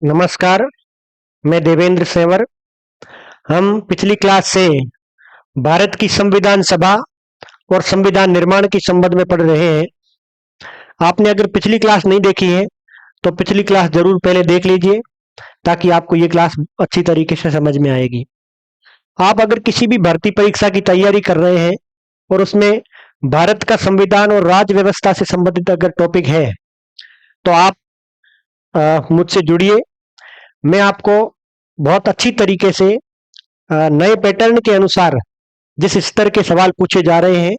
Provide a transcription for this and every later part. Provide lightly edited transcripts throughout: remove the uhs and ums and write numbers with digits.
नमस्कार। मैं देवेंद्र सेवर। हम पिछली क्लास से भारत की संविधान सभा और संविधान निर्माण के संबंध में पढ़ रहे हैं। आपने अगर पिछली क्लास नहीं देखी है तो पिछली क्लास जरूर पहले देख लीजिए ताकि आपको ये क्लास अच्छी तरीके से समझ में आएगी। आप अगर किसी भी भर्ती परीक्षा की तैयारी कर रहे हैं और उसमें भारत का संविधान और राज्य व्यवस्था से संबंधित अगर टॉपिक है तो आप मुझसे जुड़िए। मैं आपको बहुत अच्छी तरीके से नए पैटर्न के अनुसार जिस स्तर के सवाल पूछे जा रहे हैं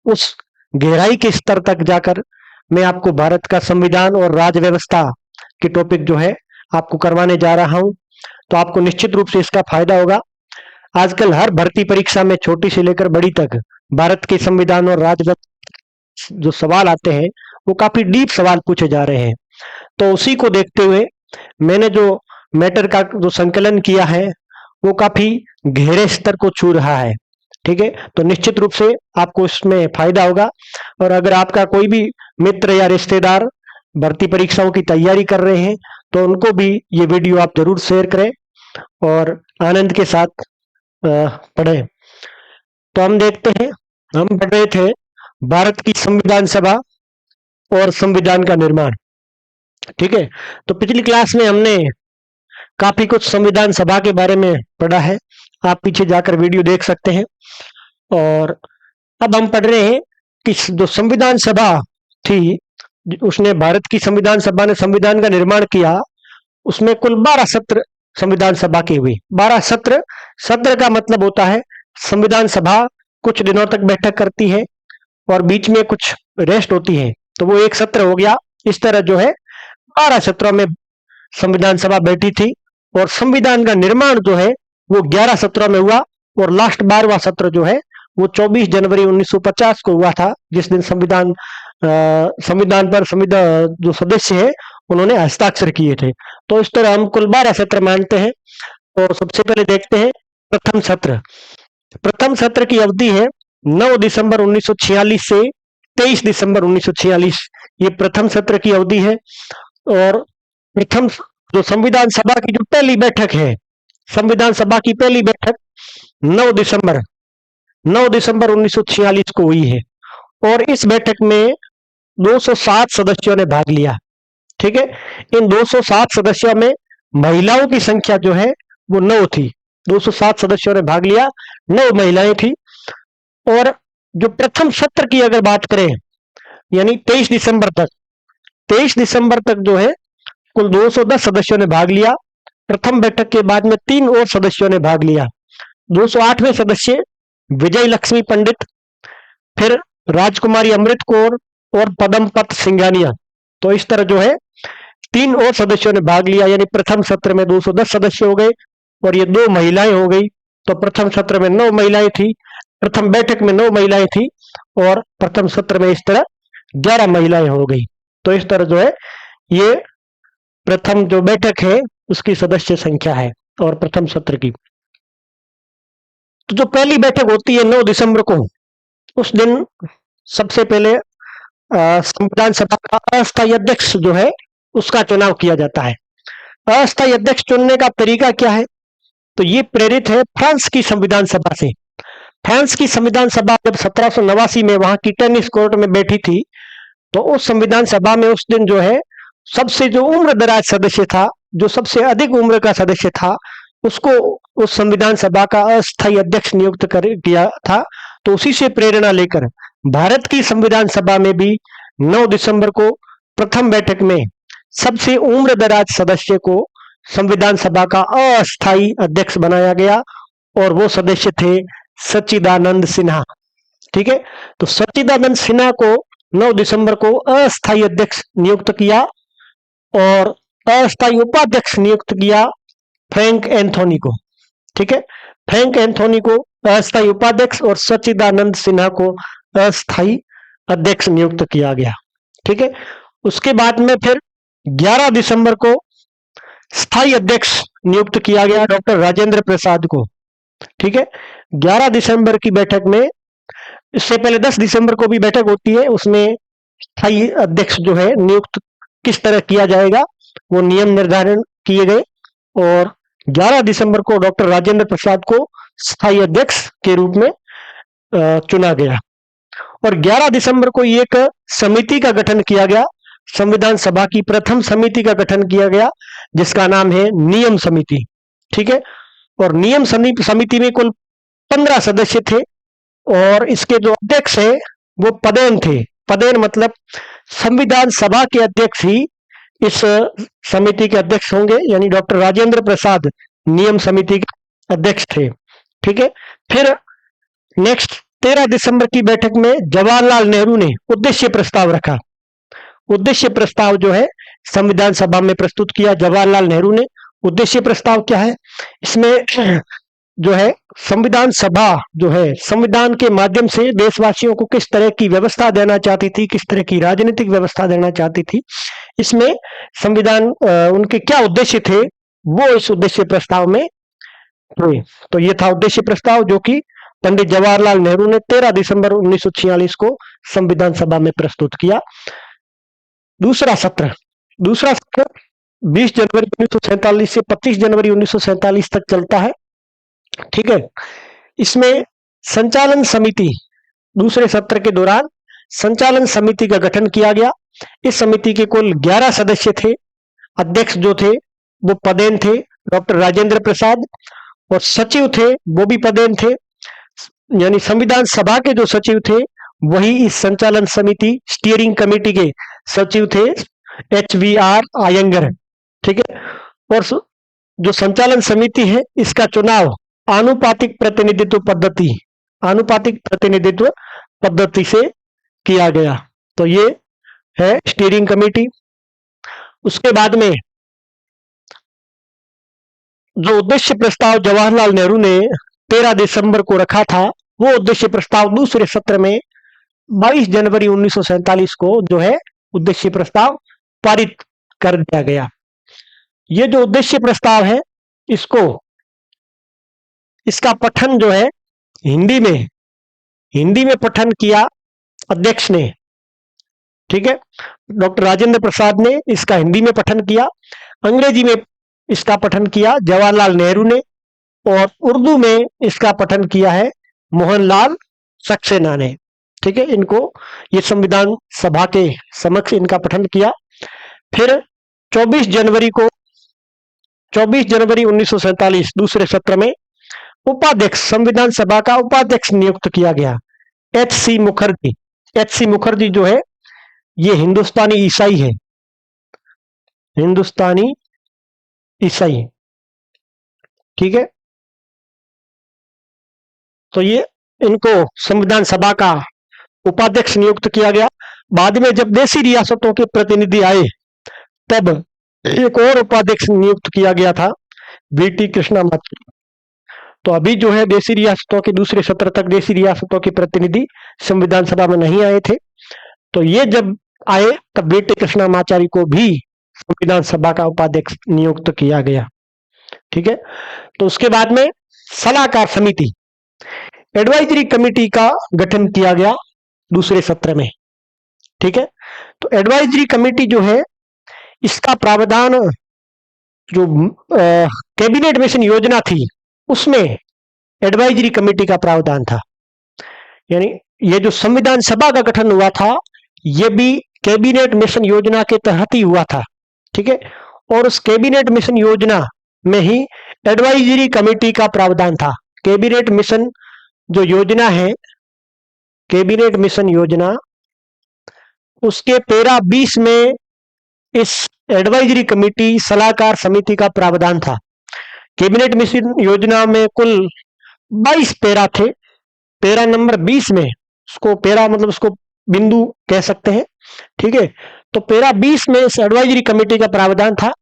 उस गहराई के स्तर तक जाकर मैं आपको भारत का संविधान और राज्य व्यवस्था के टॉपिक जो है आपको करवाने जा रहा हूं। तो आपको निश्चित रूप से इसका फायदा होगा। आजकल हर भर्ती परीक्षा में छोटी से लेकर बड़ी तक भारत के संविधान और राज्य जो सवाल आते हैं वो काफी डीप सवाल पूछे जा रहे हैं। तो उसी को देखते हुए मैंने जो मैटर का जो संकलन किया है वो काफी गहरे स्तर को छू रहा है। ठीक है, तो निश्चित रूप से आपको इसमें फायदा होगा। और अगर आपका कोई भी मित्र या रिश्तेदार भर्ती परीक्षाओं की तैयारी कर रहे हैं तो उनको भी ये वीडियो आप जरूर शेयर करें और आनंद के साथ पढ़ें। तो हम देखते हैं, हम पढ़ रहे थे भारत की संविधान सभा और संविधान का निर्माण। ठीक है, तो पिछली क्लास में हमने काफी कुछ संविधान सभा के बारे में पढ़ा है। आप पीछे जाकर वीडियो देख सकते हैं। और अब हम पढ़ रहे हैं कि जो संविधान सभा थी, उसने भारत की संविधान सभा ने संविधान का निर्माण किया। उसमें कुल 12 सत्र संविधान सभा के हुए। 12 सत्र, सत्र का मतलब होता है संविधान सभा कुछ दिनों तक बैठक करती है और बीच में कुछ रेस्ट होती है, तो वो एक सत्र हो गया। इस तरह जो है 12 सत्रों में संविधान सभा बैठी थी और संविधान का निर्माण जो है वो 11 सत्रों में हुआ। और लास्ट 12वां सत्र जो है वो 24 जनवरी 1950 को हुआ था, जिस दिन संविधान पर संविधान जो सदस्य है उन्होंने हस्ताक्षर किए थे। तो इस तरह हम कुल 12 सत्र मानते हैं। और सबसे पहले देखते हैं प्रथम सत्र। प्रथम सत्र की अवधि है 9 दिसंबर 1946 से 23 दिसंबर 1946। ये प्रथम सत्र की अवधि है। और प्रथम जो संविधान सभा की जो पहली बैठक है, संविधान सभा की पहली बैठक 9 दिसंबर 1946 को हुई है। और इस बैठक में 207 सदस्यों ने भाग लिया। ठीक है, इन 207 सदस्यों में महिलाओं की संख्या जो है वो 9 थी। 207 सदस्यों ने भाग लिया, 9 महिलाएं थी। और जो प्रथम सत्र की अगर बात करें यानी 23 दिसंबर तक जो है कुल 210 सदस्यों ने भाग लिया। प्रथम बैठक के बाद में 3 और सदस्यों ने भाग लिया। 208वें सदस्य विजय लक्ष्मी पंडित, फिर राजकुमारी अमृत कौर और पदमपत सिंघानिया। तो इस तरह जो है 3 और सदस्यों ने भाग लिया, यानी प्रथम सत्र में 210 सदस्य हो गए और ये 2 महिलाएं हो गई। तो प्रथम सत्र में 9 महिलाएं थी, प्रथम बैठक में 9 महिलाएं थी और प्रथम सत्र में इस तरह 11 महिलाएं हो गई। तो इस तरह जो है ये प्रथम जो बैठक है उसकी सदस्य संख्या है और प्रथम सत्र की। तो जो पहली बैठक होती है 9 दिसंबर को, उस दिन सबसे पहले संविधान सभा का अस्थायी अध्यक्ष जो है उसका चुनाव किया जाता है। अस्थायी अध्यक्ष चुनने का तरीका क्या है, तो ये प्रेरित है फ्रांस की संविधान सभा से। फ्रांस की संविधान सभा जब 1789 में वहां की टेनिस कोर्ट में बैठी थी, तो उस संविधान सभा में उस दिन जो है सबसे जो उम्र दराज सदस्य था, जो सबसे अधिक उम्र का सदस्य था, उसको उस संविधान सभा का अस्थायी अध्यक्ष नियुक्त कर किया था। तो उसी से प्रेरणा लेकर भारत की संविधान सभा में भी 9 दिसंबर को प्रथम बैठक में सबसे उम्र दराज सदस्य को संविधान सभा का अस्थायी अध्यक्ष बनाया गया और वो सदस्य थे सच्चिदानंद सिन्हा। ठीक है, तो सच्चिदानंद सिन्हा को 9 दिसंबर को अस्थायी अध्यक्ष नियुक्त किया और अस्थायी उपाध्यक्ष नियुक्त किया फ्रैंक एंथोनी को। ठीक है, फ्रैंक एंथोनी को अस्थायी उपाध्यक्ष और सच्चिदानंद सिन्हा को अस्थायी अध्यक्ष नियुक्त किया गया। ठीक है, उसके बाद में फिर 11 दिसंबर को स्थायी अध्यक्ष नियुक्त किया गया डॉक्टर राजेंद्र प्रसाद को। ठीक है, 11 दिसंबर की बैठक में, इससे पहले 10 दिसंबर को भी बैठक होती है, उसमें स्थायी अध्यक्ष जो है नियुक्त किस तरह किया जाएगा वो नियम निर्धारण किए गए और 11 दिसंबर को डॉक्टर राजेंद्र प्रसाद को स्थायी अध्यक्ष के रूप में चुना गया और 11 दिसंबर को एक समिति का गठन किया गया, संविधान सभा की प्रथम समिति का गठन किया गया जिसका नाम है नियम समिति। ठीक है, और नियम समिति में कुल 15 सदस्य थे और इसके जो अध्यक्ष है वो पदेन थे। पदेन मतलब संविधान सभा के अध्यक्ष ही इस समिति के अध्यक्ष होंगे, यानी डॉक्टर राजेंद्र प्रसाद नियम समिति के अध्यक्ष थे। ठीक है, फिर नेक्स्ट 13 दिसंबर की बैठक में जवाहरलाल नेहरू ने उद्देश्य प्रस्ताव रखा। उद्देश्य प्रस्ताव जो है संविधान सभा में प्रस्तुत किया जवाहरलाल नेहरू ने। उद्देश्य प्रस्ताव क्या है? इसमें जो है संविधान सभा जो है संविधान के माध्यम से देशवासियों को किस तरह की व्यवस्था देना चाहती थी, किस तरह की राजनीतिक व्यवस्था देना चाहती थी, इसमें संविधान उनके क्या उद्देश्य थे वो इस उद्देश्य प्रस्ताव में थे। तो ये था उद्देश्य प्रस्ताव जो कि पंडित जवाहरलाल नेहरू ने 13 दिसंबर 1946 को संविधान सभा में प्रस्तुत किया। दूसरा सत्र 20 जनवरी 1947 से 25 जनवरी 1947 तक चलता है। ठीक है, इसमें संचालन समिति, दूसरे सत्र के दौरान संचालन समिति का गठन किया गया। इस समिति के कुल 11 सदस्य थे। अध्यक्ष जो थे वो पदेन थे डॉक्टर राजेंद्र प्रसाद और सचिव थे वो भी पदेन थे, यानी संविधान सभा के जो सचिव थे वही इस संचालन समिति स्टीयरिंग कमेटी के सचिव थे HVR आयंगर। ठीक है, और जो संचालन समिति है इसका चुनाव आनुपातिक प्रतिनिधित्व पद्धति से किया गया। तो ये है स्टीयरिंग कमेटी। उसके बाद में जो उद्देश्य प्रस्ताव जवाहरलाल नेहरू ने 13 दिसंबर को रखा था वो उद्देश्य प्रस्ताव दूसरे सत्र में 22 जनवरी 1947 को जो है उद्देश्य प्रस्ताव पारित कर दिया गया। ये जो उद्देश्य प्रस्ताव है इसका पठन जो है हिंदी में पठन किया अध्यक्ष ने। ठीक है, डॉक्टर राजेंद्र प्रसाद ने इसका हिंदी में पठन किया, अंग्रेजी में इसका पठन किया जवाहरलाल नेहरू ने और उर्दू में इसका पठन किया है मोहनलाल सक्सेना ने। ठीक है, इनको ये संविधान सभा के समक्ष इनका पठन किया। फिर 24 जनवरी 1947 दूसरे सत्र में उपाध्यक्ष, संविधान सभा का उपाध्यक्ष नियुक्त किया गया HC मुखर्जी। HC मुखर्जी जो है ये हिंदुस्तानी ईसाई। ठीक है, तो ये इनको संविधान सभा का उपाध्यक्ष नियुक्त किया गया। बाद में जब देशी रियासतों के प्रतिनिधि आए तब एक और उपाध्यक्ष नियुक्त किया गया था VT कृष्णामाचारी। तो अभी जो है देशी रियासतों के दूसरे सत्र तक देशी रियासतों के प्रतिनिधि संविधान सभा में नहीं आए थे। तो ये जब आए तब VT कृष्णामाचारी को भी संविधान सभा का उपाध्यक्ष नियुक्त किया गया। ठीक है, तो उसके बाद में सलाहकार समिति एडवाइजरी कमेटी का गठन किया गया दूसरे सत्र में। ठीक है, तो एडवाइजरी कमेटी जो है इसका प्रावधान जो कैबिनेट मिशन योजना थी उसमें एडवाइजरी कमेटी का प्रावधान था, यानी ये जो संविधान सभा का गठन हुआ था ये भी कैबिनेट मिशन योजना के तहत ही हुआ था। ठीक है, और उस कैबिनेट मिशन योजना में ही एडवाइजरी कमेटी का प्रावधान था। कैबिनेट मिशन जो योजना है, कैबिनेट मिशन योजना, उसके पैरा 20 में इस एडवाइजरी कमेटी सलाहकार समिति का प्रावधान था। कैबिनेट मिशन योजना में कुल 22 पैरा थे। पैरा नंबर 20 में, उसको पैरा मतलब उसको बिंदु कह सकते हैं। ठीक है, तो पैरा 20 में इस एडवाइजरी कमेटी का प्रावधान था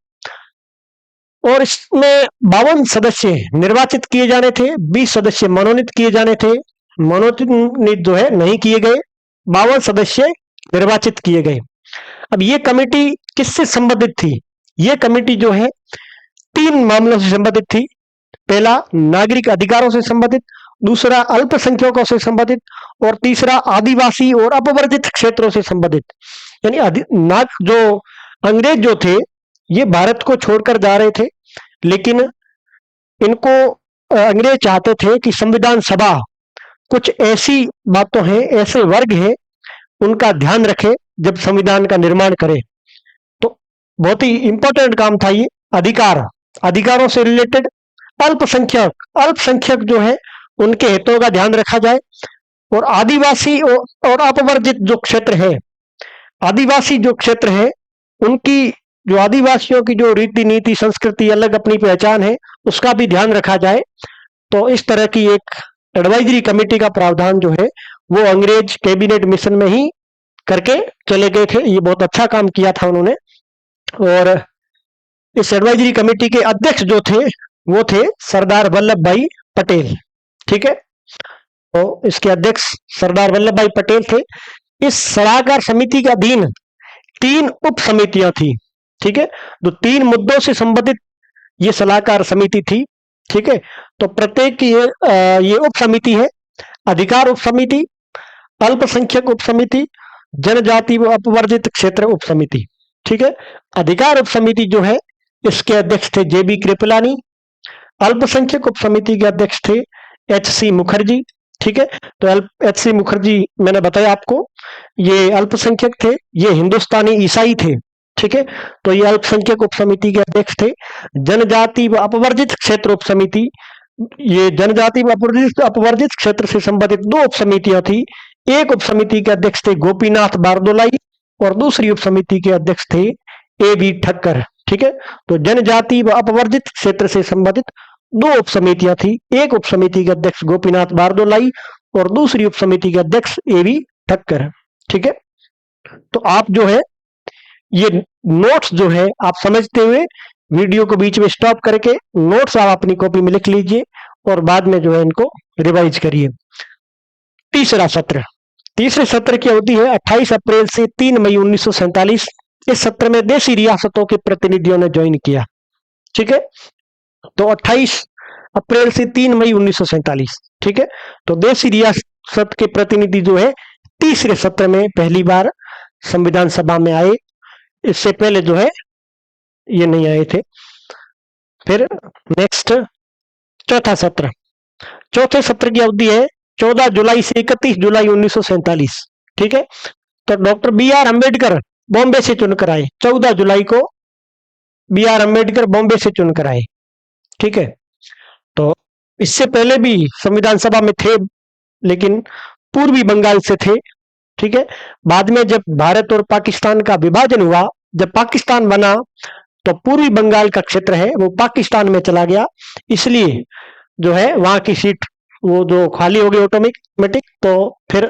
और इसमें 52 सदस्य निर्वाचित किए जाने थे, 20 सदस्य मनोनीत किए जाने थे। मनोनीत जो है नहीं किए गए, 52 सदस्य निर्वाचित किए गए। अब ये कमेटी किससे संबंधित थी? ये कमेटी जो है 3 मामलों से संबंधित थी। पहला नागरिक अधिकारों से संबंधित, दूसरा अल्पसंख्यकों से संबंधित और तीसरा आदिवासी और अपवर्जित क्षेत्रों से संबंधित। यानी जो अंग्रेज जो थे ये भारत को छोड़कर जा रहे थे, लेकिन इनको अंग्रेज चाहते थे कि संविधान सभा कुछ ऐसी बातों हैं, ऐसे वर्ग हैं, उनका ध्यान रखे जब संविधान का निर्माण करे। तो बहुत ही इंपॉर्टेंट काम था ये। अधिकारों से रिलेटेड अल्पसंख्यक जो है उनके हितों का ध्यान रखा जाए, और आदिवासी और अपवर्जित जो क्षेत्र है, आदिवासी जो क्षेत्र है उनकी, जो आदिवासियों की जो रीति नीति संस्कृति अलग अपनी पहचान है, उसका भी ध्यान रखा जाए। तो इस तरह की एक एडवाइजरी कमेटी का प्रावधान जो है वो अंग्रेज कैबिनेट मिशन में ही करके चले गए थे। ये बहुत अच्छा काम किया था उन्होंने। और इस एडवाइजरी कमेटी के अध्यक्ष जो थे वो थे सरदार वल्लभ भाई पटेल। ठीक है, तो इसके अध्यक्ष सरदार वल्लभ भाई पटेल थे। इस सलाहकार समिति के अधीन 3 उप समितियां थी। ठीक है, तो 3 मुद्दों से संबंधित ये सलाहकार समिति थी। ठीक है, तो प्रत्येक ये उप समिति है: अधिकार उप समिति, अल्पसंख्यक उप समिति, जनजाति व अपवर्जित क्षेत्र उप समिति। ठीक है, अधिकार उप समिति जो है इसके अध्यक्ष थे जेबी कृपलानी। अल्पसंख्यक उप समिति के अध्यक्ष थे एच.सी. मुखर्जी। ठीक है, तो एच.सी. मुखर्जी मैंने बताया आपको, ये अल्पसंख्यक थे, ये हिंदुस्तानी ईसाई थे। ठीक है, तो ये अल्पसंख्यक उप समिति के अध्यक्ष थे। जनजाति व अपवर्जित क्षेत्र उप समिति, ये जनजाति व अपवर्जित क्षेत्र से संबंधित 2 उप समितियां थी। एक उप समिति के अध्यक्ष थे गोपीनाथ बारदोलाई और दूसरी उप समिति के अध्यक्ष थे ए.बी. ठक्कर। ठीक है, तो जनजाति व अपवर्जित क्षेत्र से संबंधित 2 उप समितियां थी। एक उप समिति के अध्यक्ष गोपीनाथ बारदोलाई और दूसरी उप समिति के अध्यक्ष ए.बी. ठक्कर। ठीक है, तो आप जो है ये नोट्स जो है आप समझते हुए वीडियो को बीच में स्टॉप करके नोट्स आप अपनी कॉपी में लिख लीजिए और बाद में जो है इनको रिवाइज करिए। तीसरा सत्र की अवधि है 28 अप्रैल से 3 मई 1947। इस सत्र में देशी रियासतों के प्रतिनिधियों ने ज्वाइन किया। ठीक है, तो 28 अप्रैल से 3 मई 1947। ठीक है, तो देशी रियासत के प्रतिनिधि जो है तीसरे सत्र में पहली बार संविधान सभा में आए। इससे पहले जो है ये नहीं आए थे। फिर नेक्स्ट चौथे सत्र की अवधि है 14 जुलाई से 31 जुलाई 1947। ठीक है, तो डॉक्टर बी.आर. अम्बेडकर बॉम्बे से चुनकर आए। 14 जुलाई को बी.आर. अम्बेडकर बॉम्बे से चुनकर आए। ठीक है, तो इससे पहले भी संविधान सभा में थे, लेकिन पूर्वी बंगाल से थे। ठीक है, बाद में जब भारत और पाकिस्तान का विभाजन हुआ, जब पाकिस्तान बना, तो पूर्वी बंगाल का क्षेत्र है वो पाकिस्तान में चला गया, इसलिए जो है वहां की सीट वो जो खाली हो गई ऑटोमेटिक। तो फिर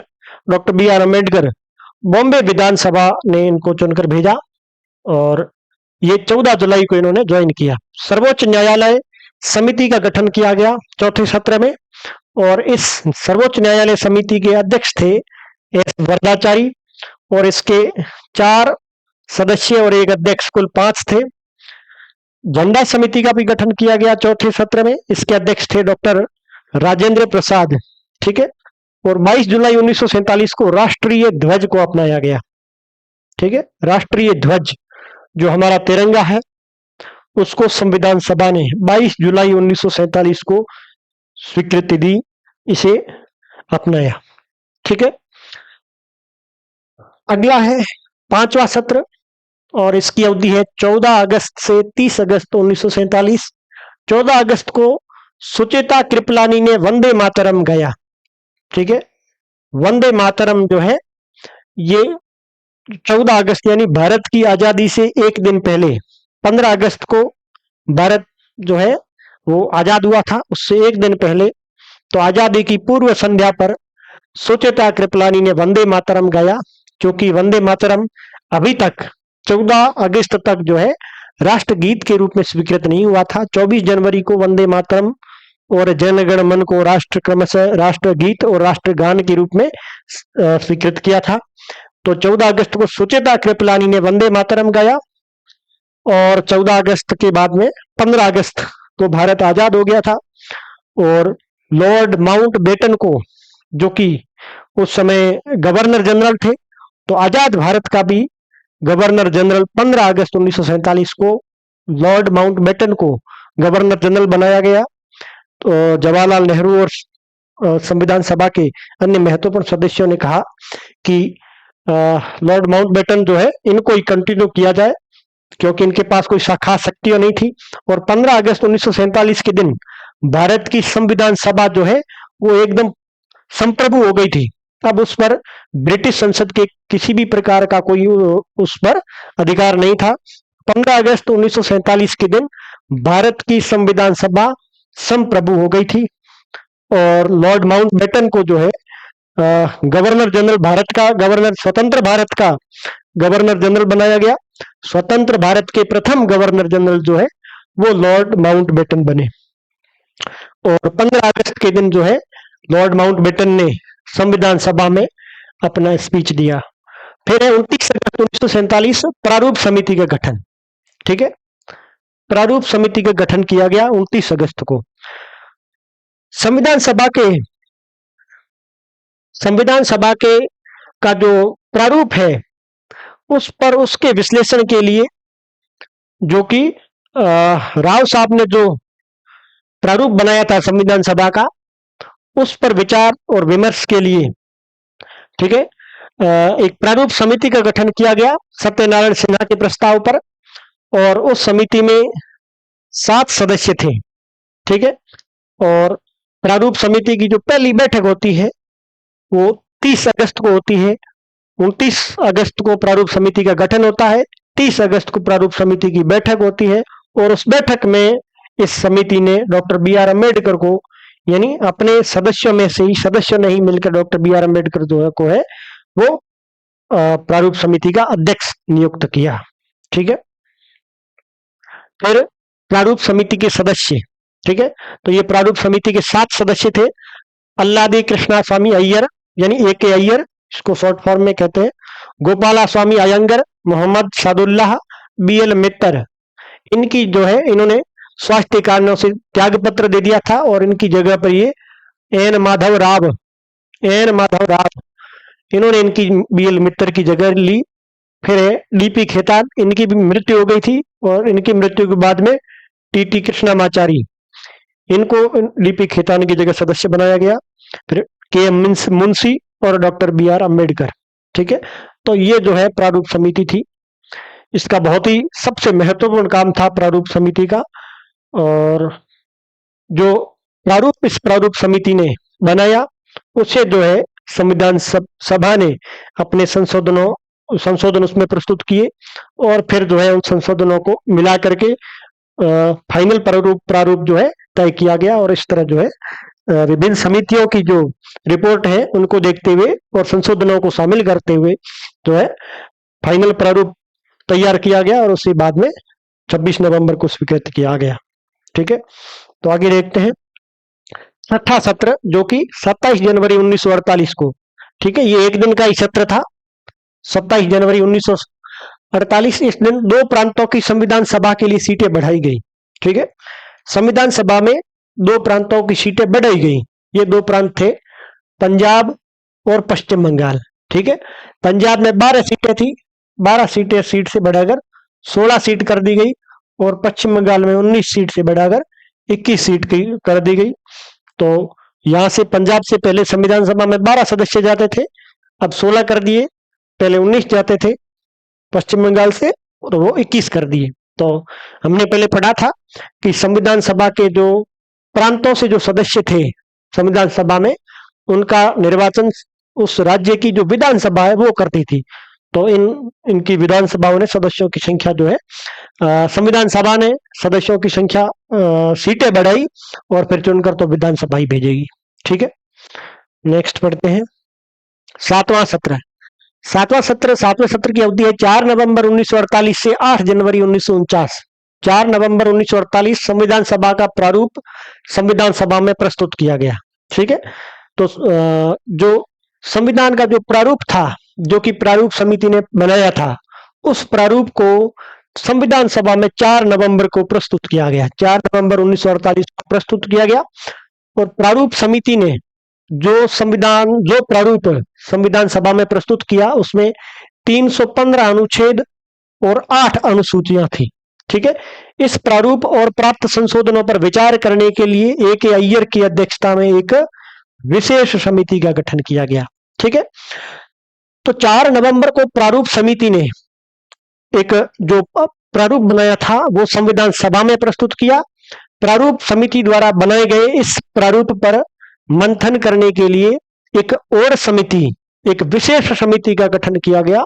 डॉक्टर बी.आर. अम्बेडकर बॉम्बे विधानसभा ने इनको चुनकर भेजा और ये 14 जुलाई को इन्होंने ज्वाइन किया। सर्वोच्च न्यायालय समिति का गठन किया गया चौथे सत्र में, और इस सर्वोच्च न्यायालय समिति के अध्यक्ष थे एस. वरदाचारी, और इसके 4 सदस्य और एक अध्यक्ष, कुल 5 थे। झंडा समिति का भी गठन किया गया चौथे सत्र में। इसके अध्यक्ष थे डॉक्टर राजेंद्र प्रसाद। ठीक है, और 22 जुलाई 1947 को राष्ट्रीय ध्वज को अपनाया गया। ठीक है, राष्ट्रीय ध्वज जो हमारा तिरंगा है उसको संविधान सभा ने 22 जुलाई 1947 को स्वीकृति दी, इसे अपनाया। ठीक है, अगला है 5वां सत्र और इसकी अवधि है 14 अगस्त से 30 अगस्त 1947। 14 अगस्त को सुचेता कृपलानी ने वंदे मातरम गाया। ठीक है, वंदे मातरम जो है ये 14 अगस्त यानी भारत की आजादी से एक दिन पहले 15 अगस्त को भारत जो है वो आजाद हुआ था, उससे एक दिन पहले, तो आजादी की पूर्व संध्या पर सुचेता कृपलानी ने वंदे मातरम गाया। क्योंकि वंदे मातरम अभी तक 14 अगस्त तक जो है राष्ट्रगीत के रूप में स्वीकृत नहीं हुआ था। 24 जनवरी को वंदे मातरम और जन गण मन को राष्ट्र क्रमशः राष्ट्रगीत और राष्ट्रगान के रूप में स्वीकृत किया था। तो 14 अगस्त को सुचेता कृपलानी ने वंदे मातरम गाया और 14 अगस्त के बाद में 15 अगस्त को भारत आजाद हो गया था। और लॉर्ड माउंट बेटन को, जो कि उस समय गवर्नर जनरल थे, तो आजाद भारत का भी गवर्नर जनरल 15 अगस्त 1947 को लॉर्ड माउंटबेटन को गवर्नर जनरल बनाया गया। तो जवाहरलाल नेहरू और संविधान सभा के अन्य महत्वपूर्ण सदस्यों ने कहा कि लॉर्ड माउंटबेटन जो है इनको ही कंटिन्यू किया जाए, क्योंकि इनके पास कोई खास शक्तियां नहीं थी। और 15 अगस्त 1947 के दिन भारत की संविधान सभा जो है वो एकदम संप्रभु हो गई थी। अब उस पर ब्रिटिश संसद के किसी भी प्रकार का कोई उस पर अधिकार नहीं था। 15 अगस्त 1947 के दिन भारत की संविधान सभा संप्रभु हो गई थी और लॉर्ड माउंटबेटन को जो है गवर्नर जनरल भारत का, गवर्नर स्वतंत्र भारत का गवर्नर जनरल बनाया गया। स्वतंत्र भारत के प्रथम गवर्नर जनरल जो है वो लॉर्ड माउंटबेटन बने। और 15 अगस्त के दिन जो है लॉर्ड माउंटबेटन ने संविधान सभा में अपना स्पीच दिया। फिर है 29 अगस्त 1947 प्रारूप समिति का गठन। ठीक है, प्रारूप समिति का गठन किया गया 29 अगस्त को। संविधान सभा के का जो प्रारूप है उस पर उसके विश्लेषण के लिए, जो कि राव साहब ने जो प्रारूप बनाया था संविधान सभा का, उस पर विचार और विमर्श के लिए, ठीक है, एक प्रारूप समिति का गठन किया गया सत्यनारायण सिन्हा के प्रस्ताव पर। और उस समिति में 7 सदस्य थे। ठीक है, और प्रारूप समिति की जो पहली बैठक होती है वो 30 अगस्त को होती है। 29 अगस्त को प्रारूप समिति का गठन होता है, 30 अगस्त को प्रारूप समिति की बैठक होती है। और उस बैठक में इस समिति ने डॉक्टर बी आर अम्बेडकर को, यानी अपने सदस्यों में से ही सदस्य नहीं मिलकर डॉक्टर बी आर अम्बेडकर जो को है वो प्रारूप समिति का अध्यक्ष नियुक्त किया। ठीक है, फिर प्रारूप समिति के सदस्य, ठीक है, तो ये प्रारूप समिति के 7 सदस्य थे। अल्लादी कृष्णा स्वामी अय्यर, यानी ए के अय्यर, इसको शॉर्ट फॉर्म में कहते हैं, गोपाला स्वामी अयंगर, मोहम्मद सादुल्लाह, बी एल मित्तर। इनकी जो है इन्होंने स्वास्थ्य कारणों से त्याग पत्र दे दिया था और इनकी जगह पर ये एन माधव राव, इन्होंने इनकी बी एल मित्तर की जगह ली। फिर है डीपी खेतान, इनकी भी मृत्यु हो गई थी और इनकी मृत्यु के बाद में टीटी कृष्णामाचारी, इनको डीपी खेतान की जगह सदस्य बनाया गया। फिर के एम मुंशी और डॉक्टर बी आर अम्बेडकर। ठीक है, तो ये जो है प्रारूप समिति थी। इसका बहुत ही सबसे महत्वपूर्ण काम था प्रारूप समिति का। और जो प्रारूप इस प्रारूप समिति ने बनाया उसे जो है संविधान सभा ने अपने संशोधन उसमें प्रस्तुत किए और फिर जो है उन संशोधनों को मिला करके फाइनल प्रारूप जो है तय किया गया। और इस तरह जो है विभिन्न समितियों की जो रिपोर्ट है उनको देखते हुए और संशोधनों को शामिल करते हुए जो है फाइनल प्रारूप तैयार किया गया और उसे बाद में 26 नवंबर को स्वीकृत किया गया। ठीक है, तो आगे देखते हैं छठा सत्र, जो कि 27 जनवरी 1948 को, ठीक है, ये एक दिन का ही सत्र था। 27 जनवरी 1948 इस दिन 2 प्रांतों की संविधान सभा के लिए सीटें बढ़ाई गई। ठीक है, संविधान सभा में 2 प्रांतों की सीटें बढ़ाई गई। ये 2 प्रांत थे पंजाब और पश्चिम बंगाल। ठीक है, पंजाब में 12 सीटें थी, 12 सीटें सीट से बढ़ाकर 16 सीट कर दी गई और पश्चिम बंगाल में 19 सीट से बढ़ाकर 21 सीट कर दी गई। तो यहां से पंजाब से पहले संविधान सभा में 12 सदस्य जाते थे, अब 16 कर दिए, पहले 19 जाते थे पश्चिम बंगाल से और वो 21 कर दिए। तो हमने पहले पढ़ा था कि संविधान सभा के जो प्रांतों से जो सदस्य थे संविधान सभा में, उनका निर्वाचन उस राज्य की जो विधानसभा है वो करती थी। तो इनकी विधानसभाओं ने सदस्यों की संख्या जो है संविधान सभा ने सदस्यों की संख्या सीटें बढ़ाई और फिर चुनकर तो विधानसभा ही भेजेगी। ठीक है, नेक्स्ट पढ़ते हैं 7वां सत्र। 7वें सत्र की अवधि है 4 नवंबर 1948 से 8 जनवरी 1949। 4 नवंबर 1948 संविधान सभा का प्रारूप संविधान सभा में प्रस्तुत किया गया। ठीक है, तो जो संविधान का जो प्रारूप था, जो कि प्रारूप समिति ने बनाया था, उस प्रारूप को संविधान सभा में 4 नवंबर को प्रस्तुत किया गया। 4 नवंबर 1948 को प्रस्तुत किया गया और प्रारूप समिति ने जो प्रारूप संविधान सभा में प्रस्तुत किया उसमें 315 अनुच्छेद और 8 अनुसूचियां थी। ठीक है, इस प्रारूप और प्राप्त संशोधनों पर विचार करने के लिए A.K. अय्यर की अध्यक्षता में एक विशेष समिति का गठन किया गया। ठीक है, तो 4 नवंबर को प्रारूप समिति ने एक जो प्रारूप बनाया था वो संविधान सभा में प्रस्तुत किया। प्रारूप समिति द्वारा बनाए गए इस प्रारूप पर मंथन करने के लिए एक और समिति, एक विशेष समिति का गठन किया गया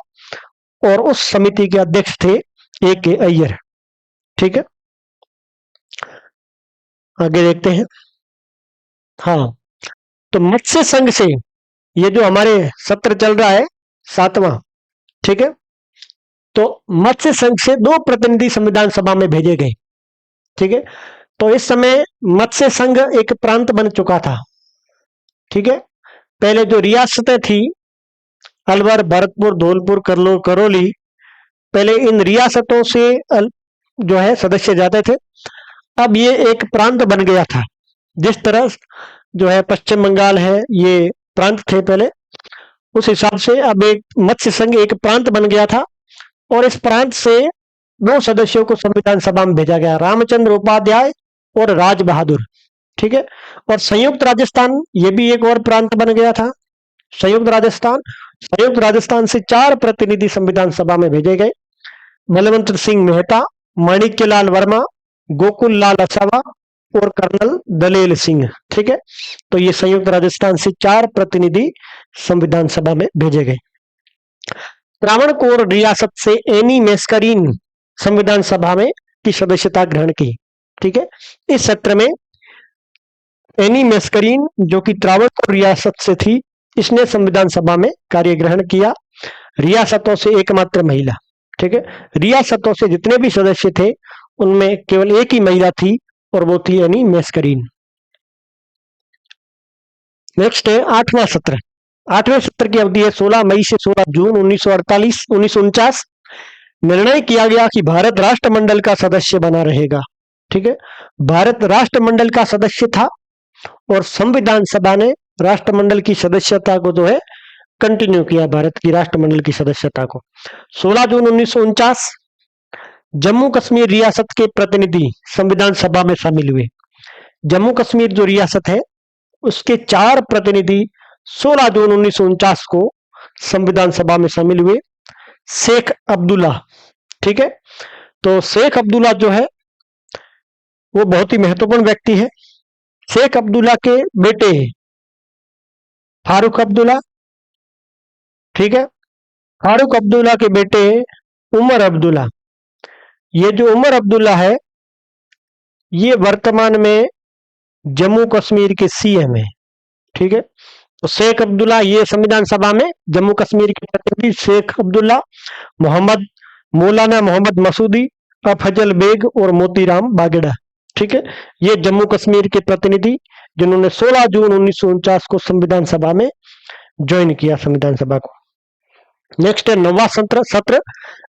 और उस समिति के अध्यक्ष थे A.K. अय्यर। ठीक है, आगे देखते हैं। हाँ, तो मत्स्य संघ से ये जो हमारे सत्र चल रहा है 7वां, ठीक है, तो मत्स्य संघ से 2 प्रतिनिधि संविधान सभा में भेजे गए। ठीक है, तो इस समय मत्स्य संघ एक प्रांत बन चुका था। ठीक है, पहले जो रियासतें थी अलवर, भरतपुर, धौलपुर, करौली, पहले इन रियासतों से जो है सदस्य जाते थे। अब ये एक प्रांत बन गया था। जिस तरह जो है पश्चिम बंगाल है, ये प्रांत थे पहले, उस हिसाब से अब एक मत्स्य संघ एक प्रांत बन गया था और इस प्रांत से 2 सदस्यों को संविधान सभा में भेजा गया, रामचंद्र उपाध्याय और राज बहादुर। ठीक है, और संयुक्त राजस्थान ये भी एक और प्रांत बन गया था, संयुक्त राजस्थान से 4 प्रतिनिधि संविधान सभा में भेजे गए, बलवंत सिंह मेहता, माणिक्यलाल वर्मा, गोकुल लाल असावा और कर्नल दलेल सिंह। ठीक है, तो ये संयुक्त राजस्थान से 4 प्रतिनिधि संविधान सभा में भेजे गए। त्रावणकोर रियासत से एनी मेस्करीन संविधान सभा में की सदस्यता ग्रहण की। ठीक है, इस सत्र में एनी मेस्करीन जो कि त्रावणकोर रियासत से थी, इसने संविधान सभा में कार्य ग्रहण किया। रियासतों से एकमात्र महिला। ठीक है, रियासतों से जितने भी सदस्य थे उनमें केवल एक ही महिला थी और वो थी एनी मेस्करीन। नेक्स्ट है 8वां सत्र। 8वें सत्र की अवधि है 16 मई से 16 जून 1949 निर्णय किया गया कि भारत राष्ट्रमंडल का सदस्य बना रहेगा। ठीक है, भारत राष्ट्रमंडल का सदस्य था और संविधान सभा ने राष्ट्रमंडल की सदस्यता को जो है कंटिन्यू किया, भारत की राष्ट्रमंडल की सदस्यता को। 16 जून 1949 जम्मू कश्मीर रियासत के प्रतिनिधि संविधान सभा में शामिल हुए। जम्मू कश्मीर जो रियासत है उसके 4 प्रतिनिधि 16 जून 1949 को संविधान सभा में शामिल हुए। शेख अब्दुल्ला। ठीक है, तो शेख अब्दुल्ला जो है वो बहुत ही महत्वपूर्ण व्यक्ति है। शेख अब्दुल्ला के बेटे फारूक अब्दुल्ला। ठीक है, फारूक अब्दुल्ला के बेटे उमर अब्दुल्ला। ये जो उमर अब्दुल्ला है ये वर्तमान में जम्मू कश्मीर के सीएम है। ठीक है, तो शेख अब्दुल्ला ये संविधान सभा में जम्मू कश्मीर के प्रतिनिधि शेख अब्दुल्ला, मौलाना मोहम्मद मसूदी, अफजल बेग और मोतीराम बागेड़ा। ठीक है, ये जम्मू कश्मीर के प्रतिनिधि जिन्होंने 16 जून 1949 को संविधान सभा में ज्वाइन किया संविधान सभा को। नेक्स्ट है 9वां सत्र।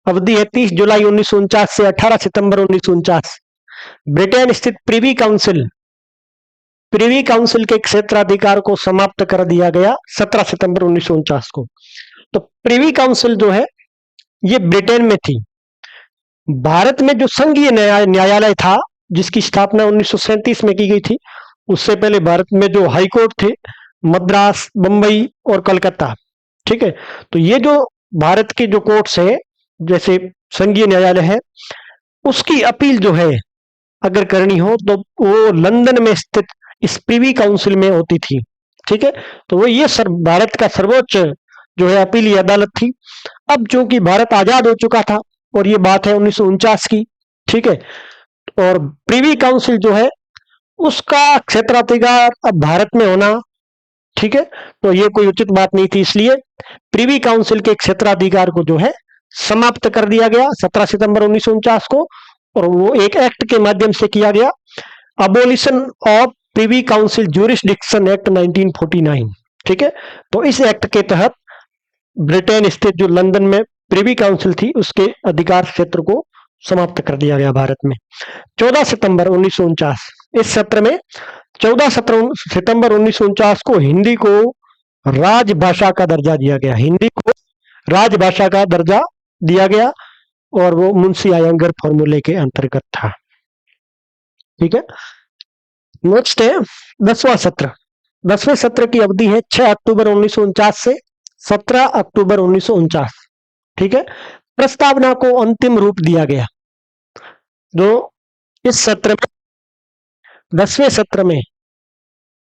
अवधि है 30 जुलाई 1949 से 18 सितंबर 1949। ब्रिटेन स्थित प्रिवी काउंसिल के क्षेत्राधिकार को समाप्त कर दिया गया 17 सितंबर 1949 को। तो प्रिवी काउंसिल जो है ये ब्रिटेन में थी। भारत में जो संघीय न्यायालय था जिसकी स्थापना 1937 में की गई थी, उससे पहले भारत में जो हाई कोर्ट थे मद्रास, बंबई और कलकत्ता। ठीक है, तो ये जो भारत के जो कोर्ट्स है जैसे संघीय न्यायालय है, उसकी अपील जो है अगर करनी हो तो वो लंदन में स्थित इस प्रिवी काउंसिल में होती थी। ठीक है, तो वो ये भारत का सर्वोच्च जो है अपीली अदालत थी। अब चूंकि भारत आजाद हो चुका था और ये बात है 1949 की। ठीक है, और प्रिवी काउंसिल जो है उसका क्षेत्राधिकार अब भारत में होना, ठीक है, तो ये कोई उचित बात नहीं थी, इसलिए प्रिवी काउंसिल के क्षेत्राधिकार को जो है समाप्त कर दिया गया 17 सितंबर 1949 को, और वो एक एक्ट के माध्यम से किया गया, abolition of privy council jurisdiction act 1949। ठीक है, तो इस एक्ट के तहत ब्रिटेन स्थित जो लंदन में प्रिवी काउंसिल थी उसके अधिकार क्षेत्र को समाप्त कर दिया गया भारत में। 14 सितंबर 1949 इस सत्र में 14 सितंबर 1949 को हिंदी को राजभाषा का दर्जा दिया गया। हिंदी को राजभाषा का दर्जा दिया गया और वो मुंशी आयंगर फॉर्मूले के अंतर्गत था। ठीक है, नेक्स्ट है 10वां सत्र। 10वें सत्र की अवधि है 6 अक्टूबर 1949 से 17 अक्टूबर 1949। ठीक है, प्रस्तावना को अंतिम रूप दिया गया। जो इस सत्र में 10वें सत्र में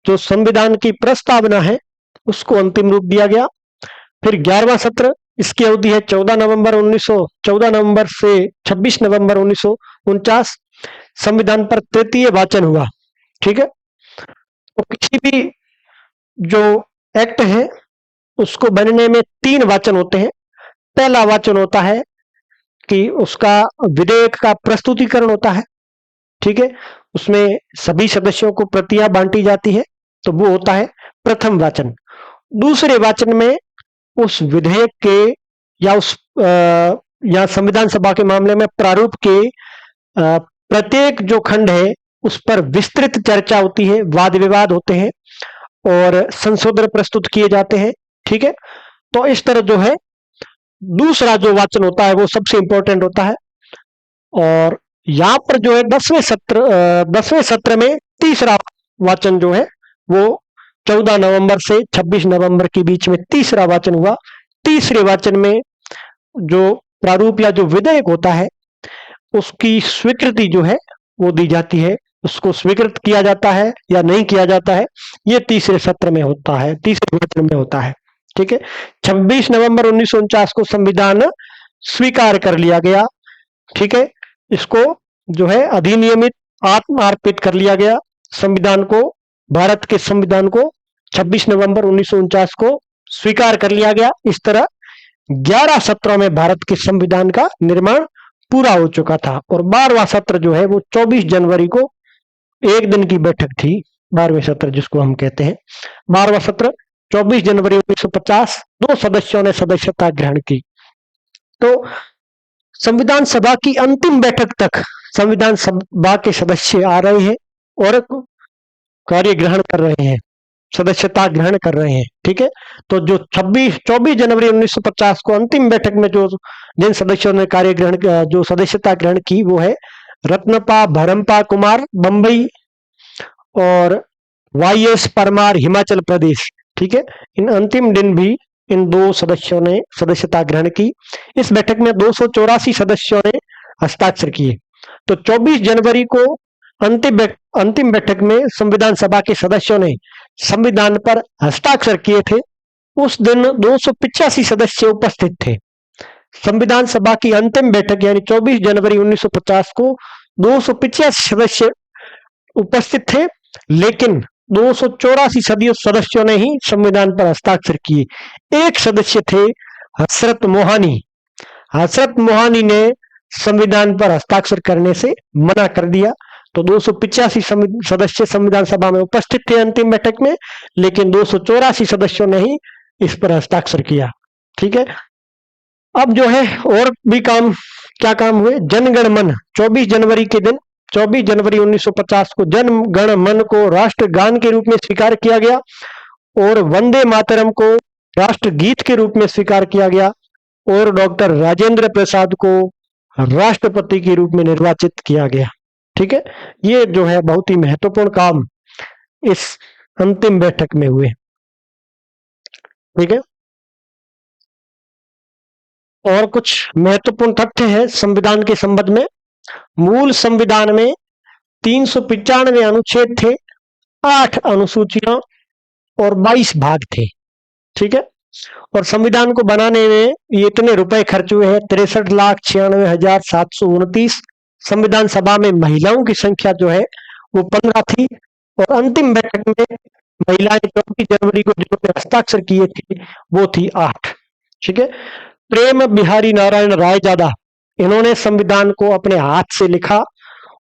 जो संविधान की प्रस्तावना है उसको अंतिम रूप दिया गया। फिर 11वां सत्र, इसकी अवधि है 14 नवंबर से 26 नवंबर 1949। संविधान पर तृतीय वाचन हुआ। ठीक है, तो किसी भी जो एक्ट है उसको बनने में 3 वाचन होते हैं। पहला वाचन होता है कि उसका विधेयक का प्रस्तुतिकरण होता है। ठीक है, उसमें सभी सदस्यों को प्रतियां बांटी जाती है, तो वो होता है प्रथम वाचन। दूसरे वाचन में उस विधेयक के या या संविधान सभा के मामले में प्रारूप के प्रत्येक जो खंड है उस पर विस्तृत चर्चा होती है, वाद विवाद होते हैं और संशोधन प्रस्तुत किए जाते हैं। ठीक है, तो इस तरह जो है दूसरा जो वाचन होता है वो सबसे इंपॉर्टेंट होता है। और यहां पर जो है 10वें सत्र में तीसरा वाचन जो है वो 14 नवंबर से 26 नवंबर के बीच में तीसरा वाचन हुआ। तीसरे वाचन में जो प्रारूप या जो विधेयक होता है उसकी स्वीकृति जो है वो दी जाती है, उसको स्वीकृत किया जाता है या नहीं किया जाता है, ये तीसरे सत्र में होता है, तीसरे वाचन में होता है। ठीक है, 26 नवंबर 1949 को संविधान स्वीकार कर लिया गया। ठीक है, इसको जो है अधिनियमित आत्म अर्पित कर लिया गया। संविधान को, भारत के संविधान को 26 नवंबर 1949 को स्वीकार कर लिया गया। इस तरह 11 सत्रों में भारत के संविधान का निर्माण पूरा हो चुका था। और 12वां सत्र जो है वो 24 जनवरी को एक दिन की बैठक थी। 12वें सत्र जिसको हम कहते हैं 12वां सत्र 24 जनवरी 1950 2 सदस्यों ने सदस्यता ग्रहण की। तो संविधान सभा की अंतिम बैठक तक संविधान सभा के सदस्य आ रहे हैं और कार्य ग्रहण कर रहे हैं, सदस्यता ग्रहण कर रहे हैं। ठीक है, तो जो 24 जनवरी 1950 को अंतिम बैठक में जो जिन सदस्यों ने कार्य ग्रहण जो सदस्यता ग्रहण की वो है रत्नपा भरमपा कुमार बंबई और वाईएस परमार हिमाचल प्रदेश। ठीक है, इन अंतिम दिन भी इन 2 सदस्यों ने सदस्यता ग्रहण की। इस बैठक में 284 सदस्यों ने हस्ताक्षर किए। तो 24 जनवरी को अंतिम बैठक में संविधान सभा के सदस्यों ने संविधान पर हस्ताक्षर किए थे। उस दिन 285 सदस्य उपस्थित थे। संविधान सभा की अंतिम बैठक यानी 24 जनवरी 1950 को 285 सदस्य उपस्थित थे, लेकिन 284 सदस्यों ने ही संविधान पर हस्ताक्षर किए। एक सदस्य थे हसरत मोहानी। हसरत मोहानी ने संविधान पर हस्ताक्षर करने से मना कर दिया। तो 285 सदस्य संविधान सभा में उपस्थित थे अंतिम बैठक में, लेकिन 284 सदस्यों ने ही इस पर हस्ताक्षर किया। ठीक है, अब जो है और भी क्या काम हुए। जनगण मन 24 जनवरी के दिन 24 जनवरी 1950 को जन गण मन को राष्ट्रगान के रूप में स्वीकार किया गया और वंदे मातरम को राष्ट्रगीत के रूप में स्वीकार किया गया और डॉक्टर राजेंद्र प्रसाद को राष्ट्रपति के रूप में निर्वाचित किया गया। ठीक है, ये जो है बहुत ही महत्वपूर्ण काम इस अंतिम बैठक में हुए। ठीक है, और कुछ महत्वपूर्ण तथ्य है संविधान के संबंध में। मूल संविधान में 395 अनुच्छेद थे, 8 अनुसूचियां और 22 भाग थे। ठीक है, और संविधान को बनाने में ये इतने रुपए खर्च हुए हैं 63,96,729। संविधान सभा में महिलाओं की संख्या जो है वो 15 थी और अंतिम बैठक में महिलाएं 24 जनवरी को जिन्होंने हस्ताक्षर किए थे वो थी 8। ठीक है, प्रेम बिहारी नारायण रायजादा, इन्होंने संविधान को अपने हाथ से लिखा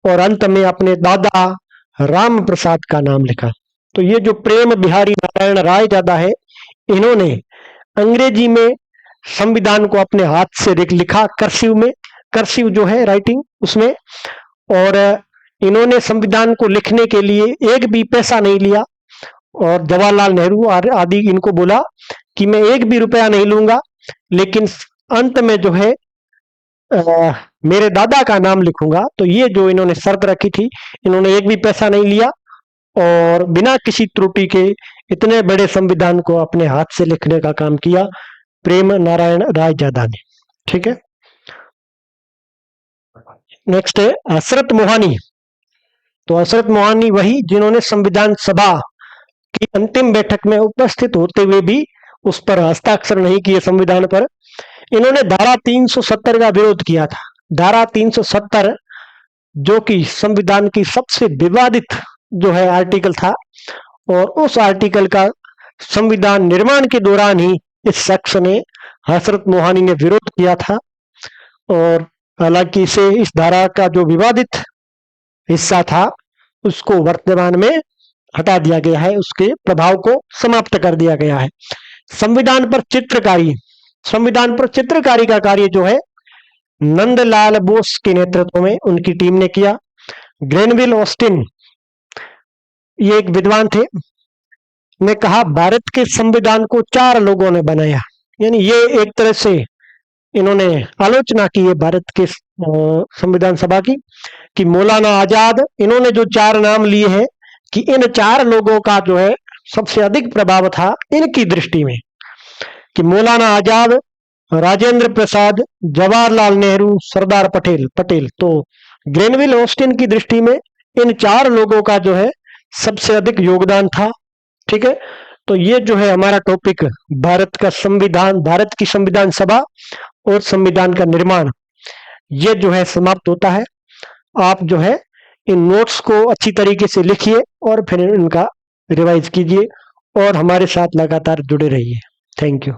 और अंत में अपने दादा राम प्रसाद का नाम लिखा। तो ये जो प्रेम बिहारी नारायण रायजादा है, इन्होंने अंग्रेजी में संविधान को अपने हाथ से लिखा, कर्सिव में, कर्सिव जो है राइटिंग उसमें, और इन्होंने संविधान को लिखने के लिए एक भी पैसा नहीं लिया। और जवाहरलाल नेहरू आदि इनको बोला कि मैं एक भी रुपया नहीं लूंगा, लेकिन अंत में जो है मेरे दादा का नाम लिखूंगा, तो ये जो इन्होंने शर्त रखी थी, इन्होंने एक भी पैसा नहीं लिया और बिना किसी त्रुटि के इतने बड़े संविधान को अपने हाथ से लिखने का काम किया प्रेम नारायण राय जादा ने। ठीक है, नेक्स्ट है हसरत मोहानी। तो हसरत मोहानी वही जिन्होंने संविधान सभा की अंतिम बैठक में उपस्थित होते हुए भी उस पर हस्ताक्षर नहीं किए संविधान पर। इन्होंने धारा 370 का विरोध किया था। धारा 370 जो कि संविधान की सबसे विवादित जो है आर्टिकल था, और उस आर्टिकल का संविधान निर्माण के दौरान ही इस शख्स ने, हसरत मोहानी ने, विरोध किया था। और हालांकि इसे, इस धारा का जो विवादित हिस्सा था उसको वर्तमान में हटा दिया गया है, उसके प्रभाव को समाप्त कर दिया गया है। संविधान पर चित्रकारी, संविधान पर चित्रकारी का कार्य जो है नंदलाल बोस के नेतृत्व में उनकी टीम ने किया। ग्रेनविल ऑस्टिन, ये एक विद्वान थे, ने कहा भारत के संविधान को 4 लोगों ने बनाया। यानी ये एक तरह से इन्होंने आलोचना की है भारत के संविधान सभा की, कि मौलाना आजाद, इन्होंने जो 4 नाम लिए हैं कि इन 4 लोगों का जो है सबसे अधिक प्रभाव था इनकी दृष्टि में, कि मौलाना आजाद, राजेंद्र प्रसाद, जवाहरलाल नेहरू, सरदार पटेल। तो ग्रेनविल ऑस्टिन की दृष्टि में इन 4 लोगों का जो है सबसे अधिक योगदान था। ठीक है, तो ये जो है हमारा टॉपिक भारत का संविधान, भारत की संविधान सभा और संविधान का निर्माण, ये जो है समाप्त होता है। आप जो है इन नोट्स को अच्छी तरीके से लिखिए और फिर इनका रिवाइज कीजिए और हमारे साथ लगातार जुड़े रहिए। Thank you.